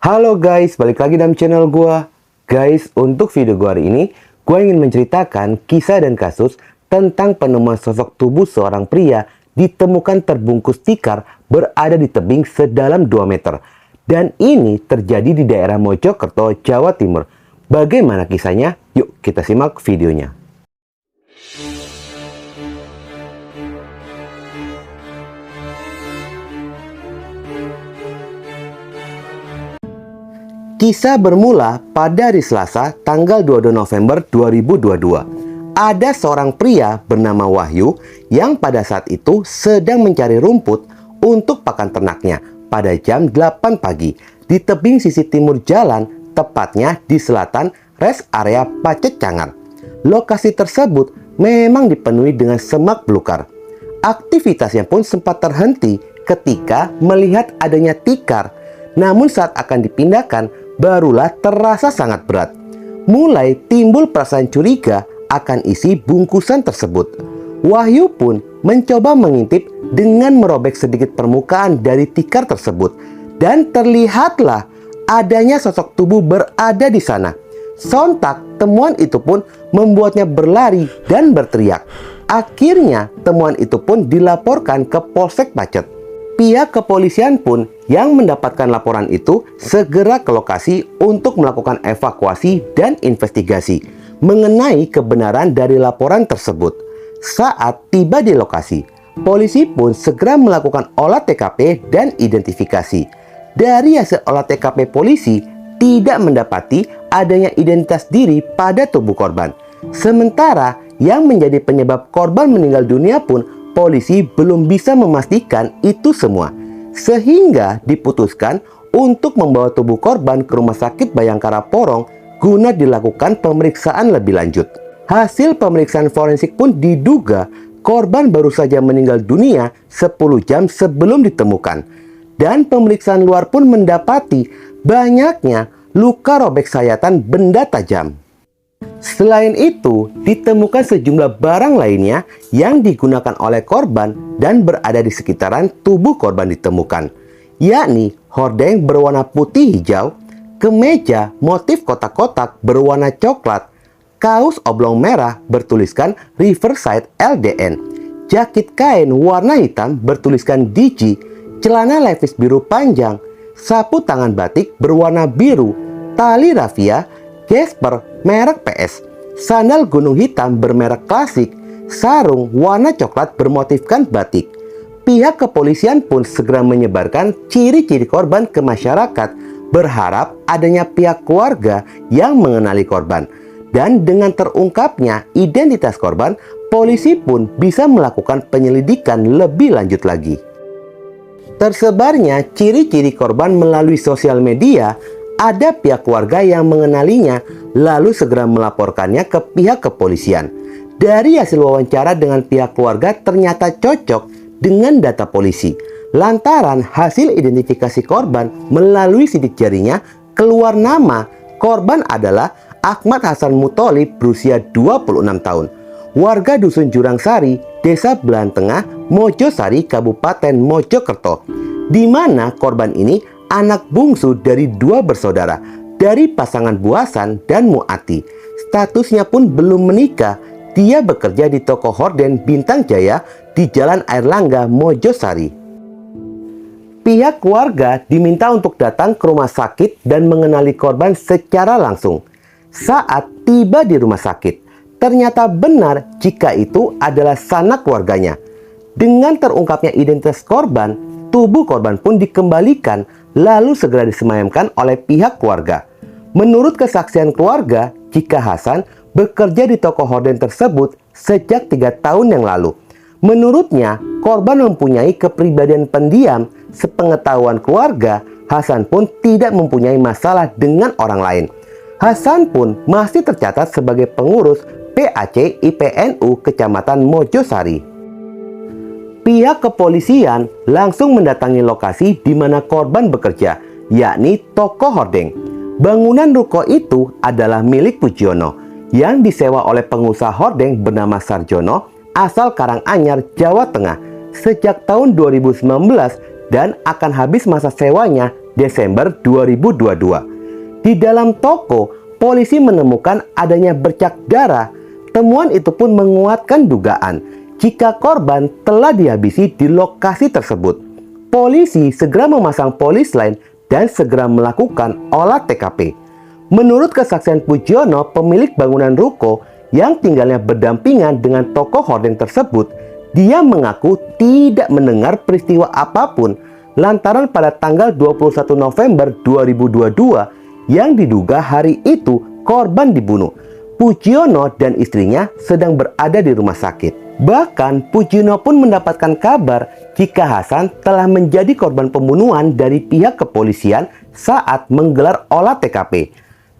Halo guys, balik lagi dalam channel gua. Guys, untuk video gua hari ini, gua ingin menceritakan kisah dan kasus tentang penemuan sosok tubuh seorang pria ditemukan terbungkus tikar berada di tebing sedalam 2 meter. Dan ini terjadi di daerah Mojokerto, Jawa Timur. Bagaimana kisahnya? Yuk kita simak videonya. Kisah bermula pada hari Selasa, tanggal 22 November 2022. Ada seorang pria bernama Wahyu yang pada saat itu sedang mencari rumput untuk pakan ternaknya pada jam 8 pagi di tebing sisi timur jalan, tepatnya di selatan rest area Pacecangar. Lokasi tersebut memang dipenuhi dengan semak belukar. Aktivitasnya pun sempat terhenti ketika melihat adanya tikar. Namun saat akan dipindahkan, barulah terasa sangat berat. Mulai timbul perasaan curiga akan isi bungkusan tersebut. Wahyu pun mencoba mengintip dengan merobek sedikit permukaan dari tikar tersebut. Dan terlihatlah adanya sosok tubuh berada di sana. Sontak temuan itu pun membuatnya berlari dan berteriak. Akhirnya temuan itu pun dilaporkan ke Polsek Pacet. Pihak kepolisian pun yang mendapatkan laporan itu segera ke lokasi untuk melakukan evakuasi dan investigasi mengenai kebenaran dari laporan tersebut. Saat tiba di lokasi, polisi pun segera melakukan olah TKP dan identifikasi. Dari hasil olah TKP polisi tidak mendapati adanya identitas diri pada tubuh korban. Sementara yang menjadi penyebab korban meninggal dunia pun polisi belum bisa memastikan itu semua, sehingga diputuskan untuk membawa tubuh korban ke Rumah Sakit Bayangkara Porong guna dilakukan pemeriksaan lebih lanjut. Hasil pemeriksaan forensik pun diduga korban baru saja meninggal dunia 10 jam sebelum ditemukan. Dan pemeriksaan luar pun mendapati banyaknya luka robek sayatan benda tajam. Selain itu, ditemukan sejumlah barang lainnya yang digunakan oleh korban dan berada di sekitaran tubuh korban ditemukan, yakni hordeng berwarna putih hijau, kemeja motif kotak-kotak berwarna coklat, kaos oblong merah bertuliskan Riverside LDN, jakit kain warna hitam bertuliskan DG, celana levis biru panjang, sapu tangan batik berwarna biru, tali raffia Gesper merek PS, sandal gunung hitam bermerek klasik, sarung warna coklat bermotifkan batik. Pihak kepolisian pun segera menyebarkan ciri-ciri korban ke masyarakat, berharap adanya pihak keluarga yang mengenali korban. Dan dengan terungkapnya identitas korban, polisi pun bisa melakukan penyelidikan lebih lanjut lagi. Tersebarnya ciri-ciri korban melalui sosial media, ada pihak keluarga yang mengenalinya, lalu segera melaporkannya ke pihak kepolisian. Dari hasil wawancara dengan pihak keluarga ternyata cocok dengan data polisi. Lantaran hasil identifikasi korban melalui sidik jarinya keluar nama korban adalah Ahmad Hasan Mutholib berusia 26 tahun. Warga Dusun Jurangsari, Desa Belan Tengah, Mojosari, Kabupaten Mojokerto. Di mana korban ini anak bungsu dari 2 bersaudara, dari pasangan Buasan dan Muati. Statusnya pun belum menikah. Dia bekerja di toko horden Bintang Jaya di Jalan Airlangga, Mojosari. Pihak keluarga diminta untuk datang ke rumah sakit dan mengenali korban secara langsung. Saat tiba di rumah sakit, ternyata benar jika itu adalah sanak keluarganya. Dengan terungkapnya identitas korban, tubuh korban pun dikembalikan lalu segera disemayamkan oleh pihak keluarga. Menurut kesaksian keluarga, jika Hasan bekerja di toko horden tersebut sejak 3 tahun yang lalu. Menurutnya, korban mempunyai kepribadian pendiam. Sepengetahuan keluarga, Hasan pun tidak mempunyai masalah dengan orang lain. Hasan pun masih tercatat sebagai pengurus PAC IPNU Kecamatan Mojosari. Pihak kepolisian langsung mendatangi lokasi di mana korban bekerja, yakni toko hordeng. Bangunan ruko itu adalah milik Pujiono, yang disewa oleh pengusaha hordeng bernama Sarjono, asal Karanganyar, Jawa Tengah, sejak tahun 2019 dan akan habis masa sewanya Desember 2022. Di dalam toko, polisi menemukan adanya bercak darah. Temuan itu pun menguatkan dugaan jika korban telah dihabisi di lokasi tersebut. Polisi segera memasang polis lain dan segera melakukan olah TKP. Menurut kesaksian Pujiono, pemilik bangunan ruko yang tinggalnya berdampingan dengan toko horden tersebut, dia mengaku tidak mendengar peristiwa apapun lantaran pada tanggal 21 November 2022 yang diduga hari itu korban dibunuh, Pujiono dan istrinya sedang berada di rumah sakit. Bahkan Pujiono pun mendapatkan kabar jika Hasan telah menjadi korban pembunuhan dari pihak kepolisian saat menggelar olah TKP.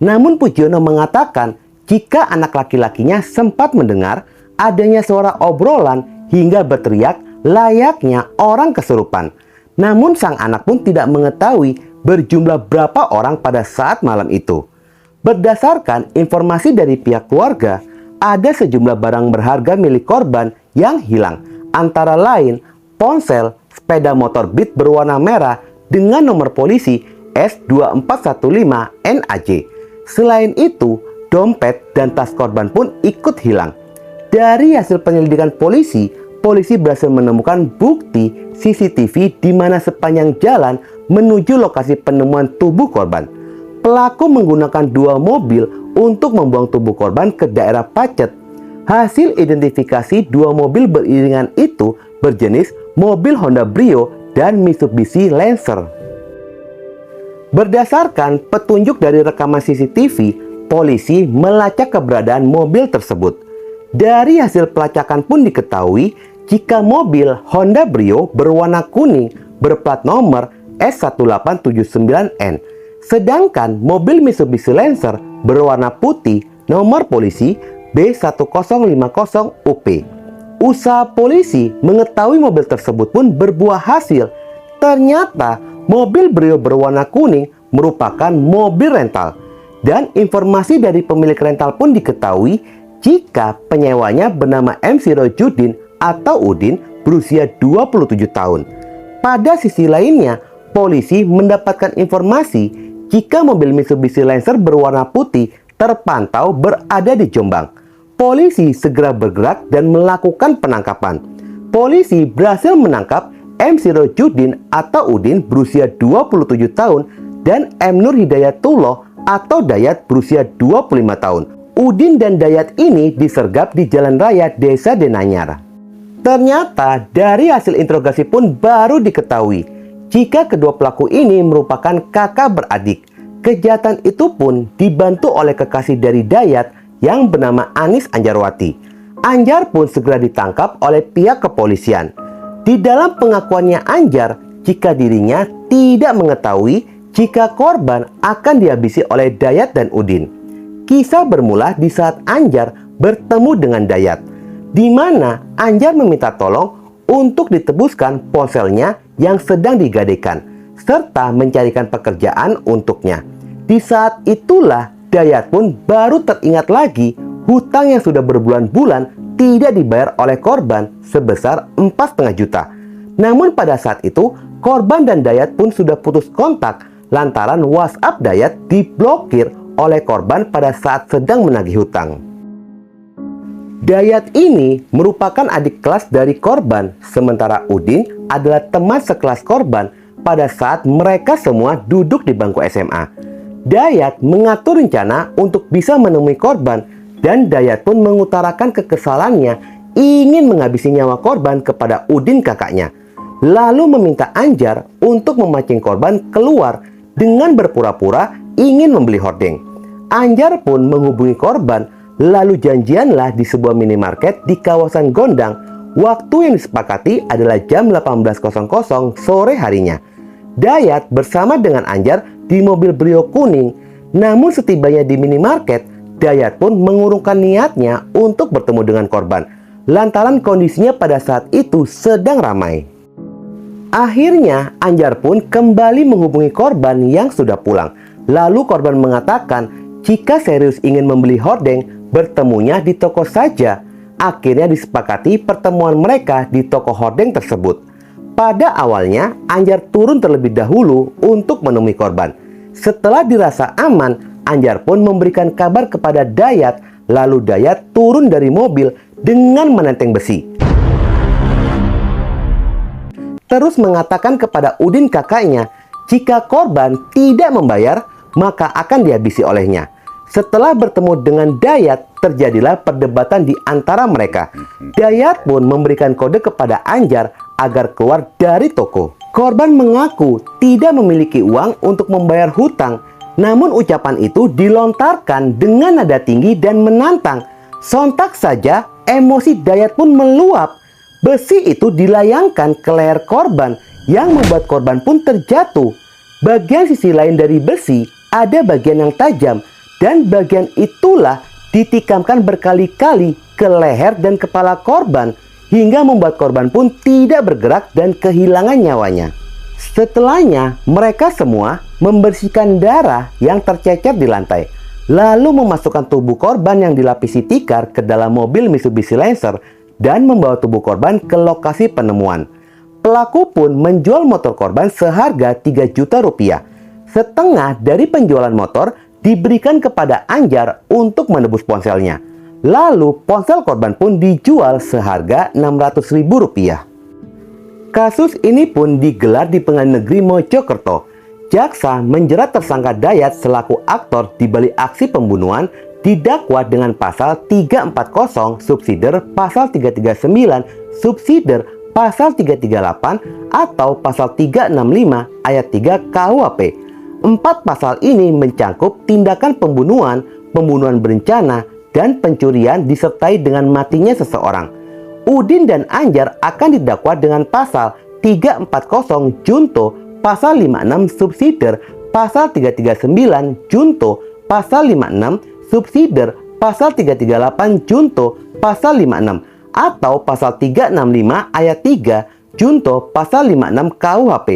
Namun Pujiono mengatakan jika anak laki-lakinya sempat mendengar adanya suara obrolan hingga berteriak layaknya orang kesurupan. Namun sang anak pun tidak mengetahui berjumlah berapa orang pada saat malam itu. Berdasarkan informasi dari pihak keluarga, ada sejumlah barang berharga milik korban yang hilang, antara lain ponsel, sepeda motor Beat berwarna merah dengan nomor polisi S2415NAJ. Selain itu, dompet dan tas korban pun ikut hilang. Dari hasil penyelidikan polisi berhasil menemukan bukti CCTV di mana sepanjang jalan menuju lokasi penemuan tubuh korban. Pelaku menggunakan 2 mobil untuk membuang tubuh korban ke daerah Pacet. Hasil identifikasi 2 mobil beriringan itu berjenis mobil Honda Brio dan Mitsubishi Lancer. Berdasarkan petunjuk dari rekaman CCTV, polisi melacak keberadaan mobil tersebut. Dari hasil pelacakan pun diketahui jika mobil Honda Brio berwarna kuning berplat nomor S1879N, sedangkan mobil Mitsubishi Lancer berwarna putih nomor polisi B1050UP. Usaha polisi mengetahui mobil tersebut pun berbuah hasil. Ternyata mobil Brio berwarna kuning merupakan mobil rental. Dan informasi dari pemilik rental pun diketahui jika penyewanya bernama M. Sirojudin atau Udin berusia 27 tahun. Pada sisi lainnya, polisi mendapatkan informasi jika mobil Mitsubishi Lancer berwarna putih terpantau berada di Jombang. Polisi segera bergerak dan melakukan penangkapan. Polisi berhasil menangkap M. Sirojudin atau Udin berusia 27 tahun dan M. Nur Hidayatullah atau Dayat berusia 25 tahun. Udin dan Dayat ini disergap di jalan raya Desa Denanyar. Ternyata dari hasil interogasi pun baru diketahui jika kedua pelaku ini merupakan kakak beradik. Kejahatan itu pun dibantu oleh kekasih dari Dayat yang bernama Anis Anjarwati. Anjar pun segera ditangkap oleh pihak kepolisian. Di dalam pengakuannya Anjar, jika dirinya tidak mengetahui jika korban akan dihabisi oleh Dayat dan Udin. Kisah bermula di saat Anjar bertemu dengan Dayat, di mana Anjar meminta tolong untuk ditebuskan ponselnya yang sedang digadaikan, serta mencarikan pekerjaan untuknya. Di saat itulah Dayat pun baru teringat lagi hutang yang sudah berbulan-bulan tidak dibayar oleh korban sebesar 4,5 juta. Namun pada saat itu korban dan Dayat pun sudah putus kontak lantaran WhatsApp Dayat diblokir oleh korban pada saat sedang menagih hutang. Dayat ini merupakan adik kelas dari korban, sementara Udin adalah teman sekelas korban pada saat mereka semua duduk di bangku SMA. Dayat mengatur rencana untuk bisa menemui korban dan Dayat pun mengutarakan kekesalannya ingin menghabisi nyawa korban kepada Udin kakaknya. Lalu meminta Anjar untuk memancing korban keluar dengan berpura-pura ingin membeli hordeng. Anjar pun menghubungi korban, lalu janjianlah di sebuah minimarket di kawasan Gondang. Waktu yang disepakati adalah jam 18.00 sore harinya. Dayat bersama dengan Anjar di mobil Brio kuning. Namun setibanya di minimarket, Dayat pun mengurungkan niatnya untuk bertemu dengan korban lantaran kondisinya pada saat itu sedang ramai. Akhirnya Anjar pun kembali menghubungi korban yang sudah pulang. Lalu korban mengatakan jika serius ingin membeli hordeng, bertemunya di toko saja. Akhirnya disepakati pertemuan mereka di toko hordeng tersebut. Pada awalnya, Anjar turun terlebih dahulu untuk menemui korban. Setelah dirasa aman, Anjar pun memberikan kabar kepada Dayat, lalu Dayat turun dari mobil dengan menenteng besi. Terus mengatakan kepada Udin kakaknya, jika korban tidak membayar, maka akan dihabisi olehnya. Setelah bertemu dengan Dayat, terjadilah perdebatan di antara mereka. Dayat pun memberikan kode kepada Anjar agar keluar dari toko. Korban mengaku tidak memiliki uang untuk membayar hutang, namun ucapan itu dilontarkan dengan nada tinggi dan menantang. Sontak saja emosi Dayat pun meluap. Besi itu dilayangkan ke leher korban yang membuat korban pun terjatuh. Bagian sisi lain dari besi ada bagian yang tajam, dan bagian itulah ditikamkan berkali-kali ke leher dan kepala korban hingga membuat korban pun tidak bergerak dan kehilangan nyawanya. Setelahnya, mereka semua membersihkan darah yang tercecer di lantai, lalu memasukkan tubuh korban yang dilapisi tikar ke dalam mobil Mitsubishi Lancer dan membawa tubuh korban ke lokasi penemuan. Pelaku pun menjual motor korban seharga 3 juta rupiah. Setengah dari penjualan motor diberikan kepada Anjar untuk menebus ponselnya. Lalu ponsel korban pun dijual seharga 600.000 rupiah. Kasus ini pun digelar di Pengadilan Negeri Mojokerto. Jaksa menjerat tersangka Dayat selaku aktor di balik aksi pembunuhan didakwa dengan pasal 340 subsider, pasal 339 subsider, pasal 338 atau pasal 365 ayat 3 KUHP. 4 pasal ini mencangkup tindakan pembunuhan, pembunuhan berencana, dan pencurian disertai dengan matinya seseorang. Udin dan Anjar akan didakwa dengan pasal 340 junto, pasal 56 subsider, pasal 339 junto, pasal 56 subsider, pasal 338 junto, pasal 56 atau pasal 365 ayat 3 junto, pasal 56 KUHP.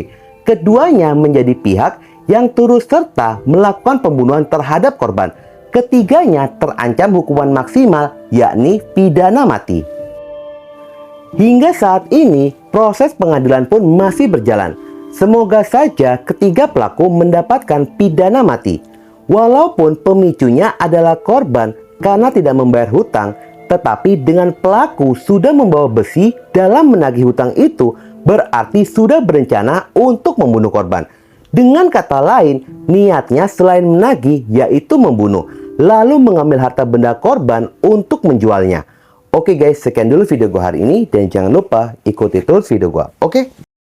Keduanya menjadi pihak yang turut serta melakukan pembunuhan terhadap korban. Ketiganya terancam hukuman maksimal, yakni pidana mati. Hingga saat ini, proses pengadilan pun masih berjalan. Semoga saja ketiga pelaku mendapatkan pidana mati. Walaupun pemicunya adalah korban karena tidak membayar hutang, tetapi dengan pelaku sudah membawa besi dalam menagih hutang itu, berarti sudah berencana untuk membunuh korban. Dengan kata lain, niatnya selain menagih yaitu membunuh, lalu mengambil harta benda korban untuk menjualnya. Oke guys, sekian dulu video gue hari ini, dan jangan lupa ikuti terus video gue. Oke?